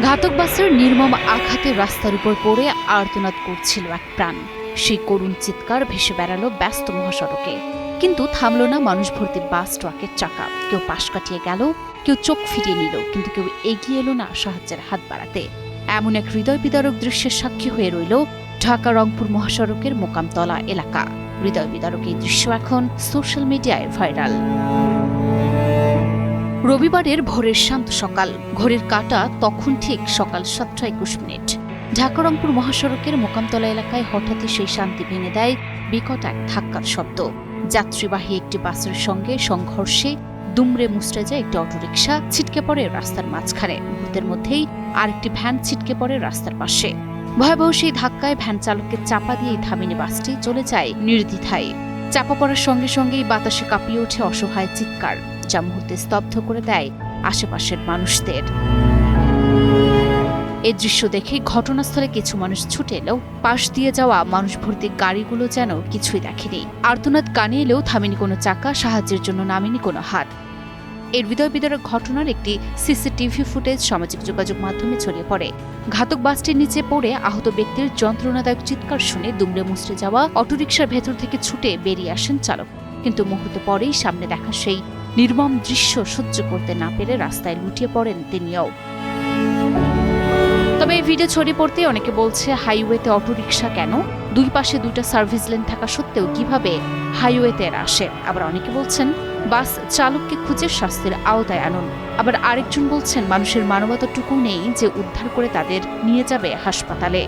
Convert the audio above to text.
ঘাতক বাসের নির্মম আঘাতে রাস্তার উপর পড়ে আর্তনাদ করছিল এক প্রাণ। সেই করুণ চিৎকার ভেসে বেড়ালো ব্যস্ত মহাসড়কে, কিন্তু থামল না মানুষ ভর্তি বাস ট্রাকের চাকা। কেউ পাশ কাটিয়ে গেল, কেউ চোখ ফিরিয়ে নিল, কিন্তু কেউ এগিয়ে এলো না সাহায্যের হাত বাড়াতে। এমন এক হৃদয় বিদারক দৃশ্যের সাক্ষী হয়ে রইল ঢাকা রংপুর মহাসড়কের মোকামতলা এলাকা। হৃদয় বিদারক এই দৃশ্য এখন সোশ্যাল মিডিয়ায় ভাইরাল। রবিবারের ভোরের শান্ত সকাল, ঘড়ির কাঁটা তখন ঠিক সকাল 7:21। ঢাকা রংপুর মহাসড়কের মোকামতলা এলাকায় হঠাৎই সেই শান্তি ভেঙে দেয় বিকট এক ধাক্কার শব্দ। যাত্রীবাহী একটি বাসের সঙ্গে সংঘর্ষে দুমড়ে মুচড়ে যায় একটি অটোরিকশা, ছিটকে পড়ে রাস্তার মাঝখানে। মুহূর্তের মধ্যেই আরেকটি ভ্যান ছিটকে পড়ে রাস্তার পাশে। ভয়াবহ সেই ধাক্কায় ভ্যান চালককে চাপা দিয়ে থামিনি বাসটি চলে যায় নির্দ্বিধায়। চাপা পড়ার সঙ্গে সঙ্গেই বাতাসে কাঁপিয়ে ওঠে অসহায় চিৎকার, যা মুহূর্তে স্তব্ধ করে দেয় আশেপাশের মানুষদের। এই দৃশ্য দেখে ঘটনাস্থলে কিছু মানুষ ছুটে এলেও পাশ দিয়ে যাওয়া মানুষ ভর্তি গাড়িগুলো যেন কিছুই দেখেনি। আর্তনাদ কানে এলেও থামেনি কোনো চাকা, সাহায্যের জন্য নামেনি কোনো হাত। এর হৃদয় বিদারক ঘটনার একটি সিসিটিভি ফুটেজ সামাজিক যোগাযোগ মাধ্যমে ছড়িয়ে পড়ে। ঘাতক বাসটির নিচে পড়ে আহত ব্যক্তির যন্ত্রণাদায়ক চিৎকার শুনে দুমড়ে মুচড়ে যাওয়া অটোরিকশার ভেতর থেকে ছুটে বেরিয়ে আসেন চালক, কিন্তু মুহূর্ত পরেই সামনে দেখা সেই নির্মম দৃশ্য সহ্য করতে না পেরে রাস্তায় লুটিয়ে পড়েন তিনিও। তবে এই ভিডিও ছড়িয়ে পড়তে অনেকে বলছে, হাইওয়েতে অটোরিকশা কেন? দুই পাশে দুইটা সার্ভিস লেন থাকা সত্ত্বেও কিভাবে হাইওয়েতে এরা আসে? আবার অনেকে বলছেন, বাস চালককে খুঁজে শাস্তির আওতায় আনুন। আবার আরেকজন বলছেন, মানুষের মানবতাটুকু নেই যে উদ্ধার করে তাদের নিয়ে যাবে হাসপাতালে।